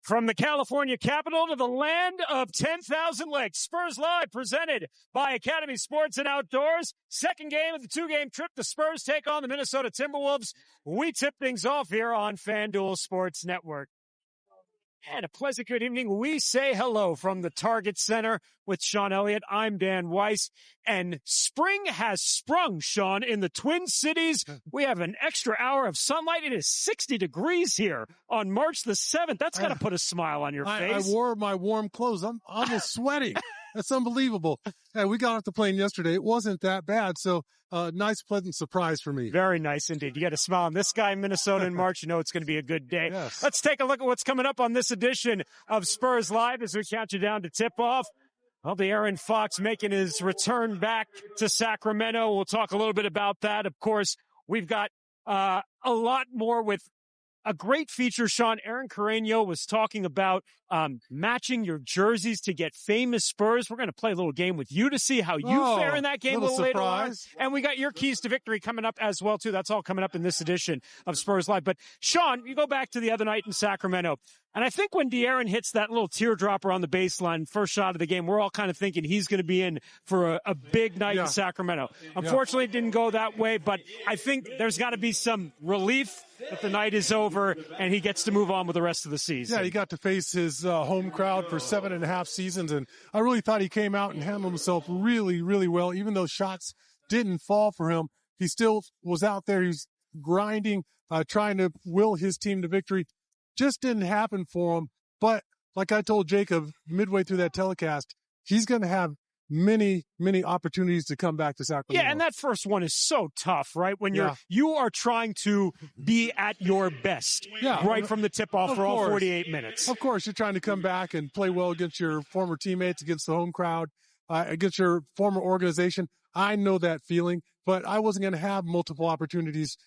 From the California capital to the land of 10,000 lakes, Spurs Live presented by Academy Sports and Outdoors. Second game of the two-game trip. The Spurs take on the Minnesota Timberwolves. We tip things off here on FanDuel Sports Network. And a pleasant good evening. We say hello from the Target Center with Sean Elliott. I'm Dan Weiss. And spring has sprung, Sean, in the Twin Cities. We have an extra hour of sunlight. It is 60 degrees here on March the 7th. That's got to put a smile on your face. I wore my warm clothes. I'm almost sweating. That's unbelievable. Hey, we got off the plane yesterday. It wasn't that bad. So, nice, pleasant surprise for me. Very nice indeed. You get a smile on this guy in Minnesota in March. You know it's going to be a good day. Yes. Let's take a look at what's coming up on this edition of Spurs Live as we count you down to tip-off. Well, DeAaron Fox making his return back to Sacramento. We'll talk a little bit about that. Of course, we've got a lot more with a great feature, Sean. Aaron Carreño was talking about matching your jerseys to get famous Spurs. We're going to play a little game with you to see how you fare in that game a little later on. And we got your keys to victory coming up as well, too. That's all coming up in this edition of Spurs Live. But, Sean, you go back to the other night in Sacramento, and I think when DeAaron hits that little teardropper on the baseline, first shot of the game, we're all kind of thinking he's going to be in for a big night in Sacramento. Unfortunately, it didn't go that way, but I think there's got to be some relief that the night is over and he gets to move on with the rest of the season. Yeah, he got to face his home crowd for 7.5 seasons, and I really thought he came out and handled himself really, really well. Even though shots didn't fall for him, he still was out there. He's grinding, trying to will his team to victory. Just didn't happen for him. But like I told Jacob midway through that telecast, he's going to have many, many opportunities to come back to Sacramento. Yeah, and that first one is so tough, right? When you are trying to be at your best, right from the tip-off for all 48 minutes. Of course, you're trying to come back and play well against your former teammates, against the home crowd, against your former organization. I know that feeling, but I wasn't going to have multiple opportunities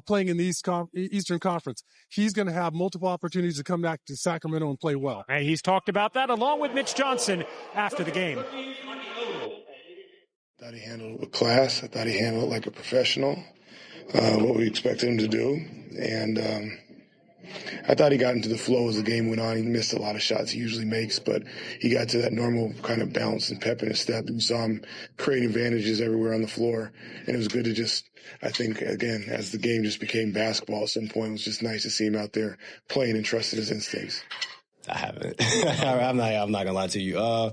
playing in the Eastern Conference. He's going to have multiple opportunities to come back to Sacramento and play well. And he's talked about that along with Mitch Johnson after the game. I thought he handled it with class. I thought he handled it like a professional, what we expected him to do. And I thought he got into the flow as the game went on. He missed a lot of shots he usually makes, but he got to that normal kind of bounce and pep in his step. And saw him create advantages everywhere on the floor. And it was good to just, I think, again, as the game just became basketball at some point, it was just nice to see him out there playing and trusting his instincts. I haven't. I'm not going to lie to you. I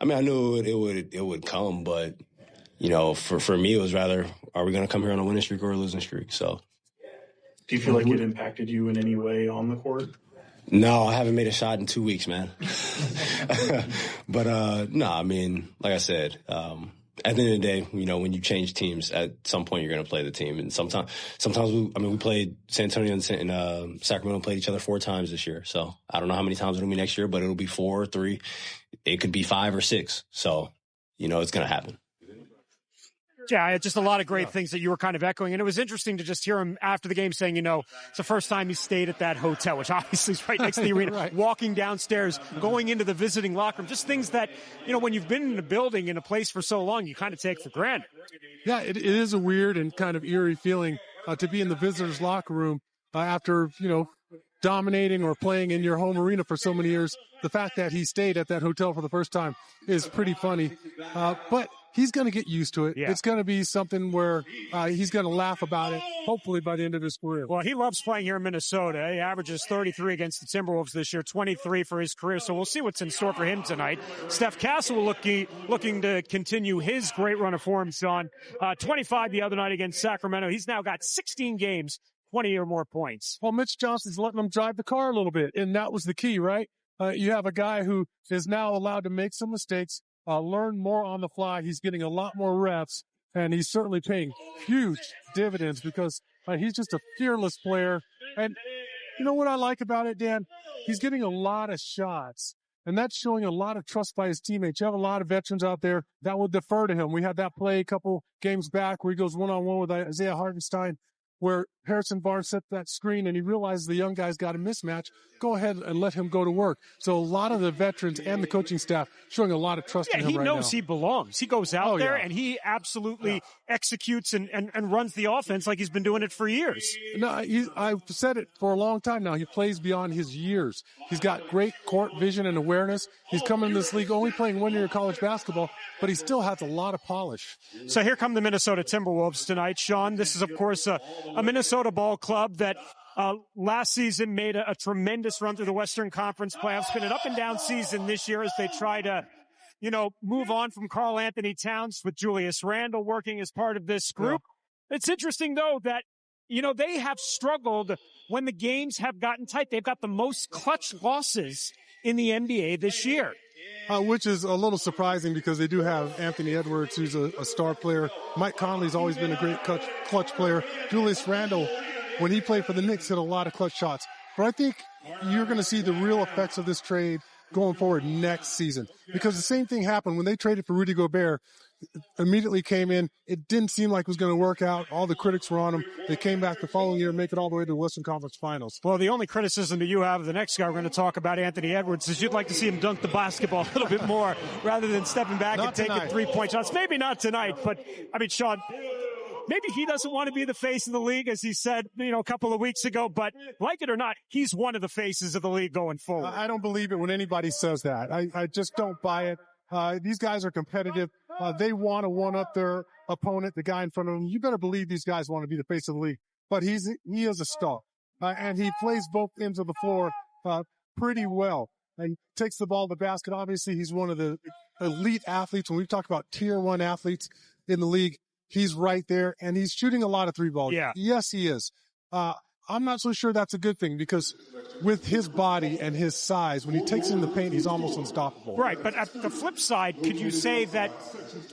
mean, I knew it would come, but you know, for me, it was rather, are we going to come here on a winning streak or a losing streak? So, do you feel like it impacted you in any way on the court? No, I haven't made a shot in 2 weeks, man. But no, I mean, like I said, at the end of the day, you know, when you change teams, at some point you're going to play the team, and sometimes we played San Antonio and Sacramento played each other 4 times this year. So I don't know how many times it'll be next year, but it'll be 4 or 3. It could be 5 or 6. So, you know, it's going to happen. Yeah, just a lot of great things that you were kind of echoing. And it was interesting to just hear him after the game saying, you know, it's the first time he stayed at that hotel, which obviously is right next to the arena, right. Walking downstairs, going into the visiting locker room, just things that, you know, when you've been in a building, in a place for so long, you kind of take for granted. Yeah, it is a weird and kind of eerie feeling to be in the visitors' locker room after, you know, dominating or playing in your home arena for so many years. The fact that he stayed at that hotel for the first time is pretty funny. But he's going to get used to it. Yeah. It's going to be something where he's going to laugh about it, hopefully by the end of his career. Well, he loves playing here in Minnesota. He averages 33 against the Timberwolves this year, 23 for his career. So we'll see what's in store for him tonight. Stephon Castle looking to continue his great run of form, Sean. 25 the other night against Sacramento. He's now got 16 games, 20 or more points. Well, Mitch Johnson's letting him drive the car a little bit, and that was the key, right? You have a guy who is now allowed to make some mistakes, learn more on the fly. He's getting a lot more reps, and he's certainly paying huge dividends because he's just a fearless player. And you know what I like about it, Dan? He's getting a lot of shots, and that's showing a lot of trust by his teammates. You have a lot of veterans out there that will defer to him. We had that play a couple games back where he goes one-on-one with Isaiah Hartenstein, where Harrison Barnes set that screen and he realizes the young guy's got a mismatch, go ahead and let him go to work. So a lot of the veterans and the coaching staff showing a lot of trust in him right now. He knows he belongs. He goes out there and he absolutely executes and runs the offense like he's been doing it for years. No, I've said it for a long time now. He plays beyond his years. He's got great court vision and awareness. He's coming into this league only playing 1 year of college basketball, but he still has a lot of polish. So here come the Minnesota Timberwolves tonight, Sean. This is, of course, a Minnesota ball club that last season made a tremendous run through the Western Conference playoffs. Been an up and down season this year as they try to, move on from Karl Anthony Towns with Julius Randle working as part of this group. Yeah. It's interesting, though, that, they have struggled when the games have gotten tight. They've got the most clutch losses in the NBA this year. Which is a little surprising because they do have Anthony Edwards, who's a star player. Mike Conley's always been a great clutch player. Julius Randle, when he played for the Knicks, hit a lot of clutch shots. But I think you're going to see the real effects of this trade going forward next season. Because the same thing happened when they traded for Rudy Gobert. Immediately came in. It didn't seem like it was going to work out. All the critics were on him. They came back the following year and make it all the way to the Western Conference Finals. Well, the only criticism that you have of the next guy we're going to talk about, Anthony Edwards, is you'd like to see him dunk the basketball a little bit more rather than stepping back and taking 3-point shots. Maybe not tonight, but, Sean, maybe he doesn't want to be the face of the league, as he said, a couple of weeks ago, but like it or not, he's one of the faces of the league going forward. I don't believe it when anybody says that. I just don't buy it. These guys are competitive. They want to one-up their opponent, the guy in front of them. You better believe these guys want to be the face of the league. But he is a star. And he plays both ends of the floor pretty well and takes the ball to the basket. Obviously, he's one of the elite athletes. When we talk about tier 1 athletes in the league, he's right there. And he's shooting a lot of three balls. Yeah. Yes, he is. I'm not so sure that's a good thing because with his body and his size, when he takes it in the paint, he's almost unstoppable. Right, but at the flip side, could you say that,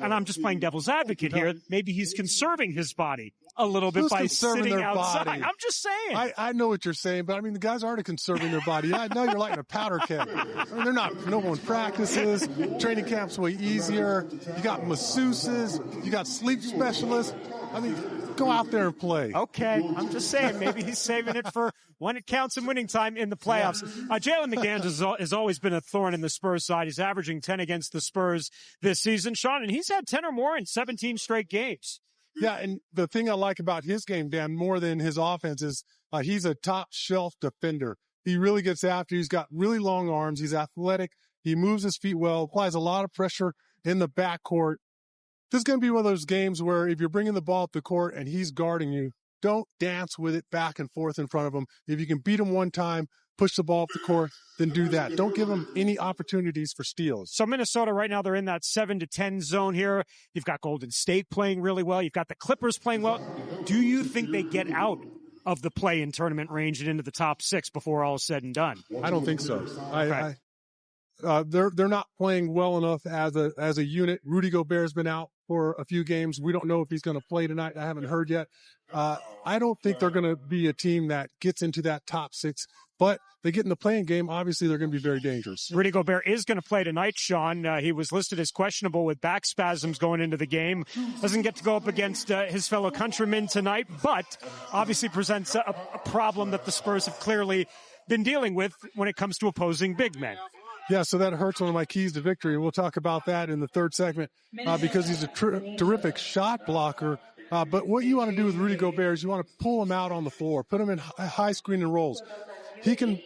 and I'm just playing devil's advocate here, maybe he's conserving his body a little bit by sitting outside? Body? I'm just saying. I know what you're saying, but the guys aren't conserving their body. I know you're like a powder keg. They're not, no one practices. Training camp's way easier. You got masseuses. You got sleep specialists. Go out there and play. Okay, I'm just saying, maybe he's saving it for when it counts in winning time in the playoffs. Jalen McGann has always been a thorn in the Spurs side. He's averaging 10 against the Spurs this season, Sean, and he's had 10 or more in 17 straight games. Yeah, and the thing I like about his game, Dan, more than his offense is he's a top shelf defender. He really gets after. He's got really long arms. He's athletic. He moves his feet well, applies a lot of pressure in the backcourt. This is going to be one of those games where if you're bringing the ball up the court and he's guarding you, don't dance with it back and forth in front of him. If you can beat him one time, push the ball up the court, then do that. Don't give him any opportunities for steals. So Minnesota right now, they're in that 7-10 zone here. You've got Golden State playing really well. You've got the Clippers playing well. Do you think they get out of the play-in tournament range and into the top 6 before all is said and done? I don't think so. They're not playing well enough as a unit. Rudy Gobert's been out for a few games. We don't know if he's going to play tonight. I haven't heard yet. I don't think they're going to be a team that gets into that top 6, but they get in the playing game. Obviously, they're going to be very dangerous. Rudy Gobert is going to play tonight, Sean. He was listed as questionable with back spasms going into the game. Doesn't get to go up against his fellow countrymen tonight, but obviously presents a problem that the Spurs have clearly been dealing with when it comes to opposing big men. Yeah, so that hurts one of my keys to victory. We'll talk about that in the third segment because he's a terrific shot blocker. But what you want to do with Rudy Gobert is you want to pull him out on the floor, put him in high screen and rolls. He can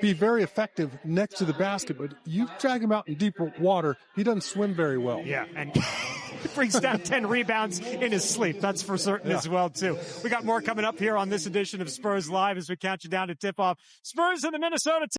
be very effective next to the basket, but you drag him out in deep water, he doesn't swim very well. Yeah, and he brings down 10 rebounds in his sleep. That's for certain as well, too. We got more coming up here on this edition of Spurs Live as we count you down to tip-off. Spurs and the Minnesota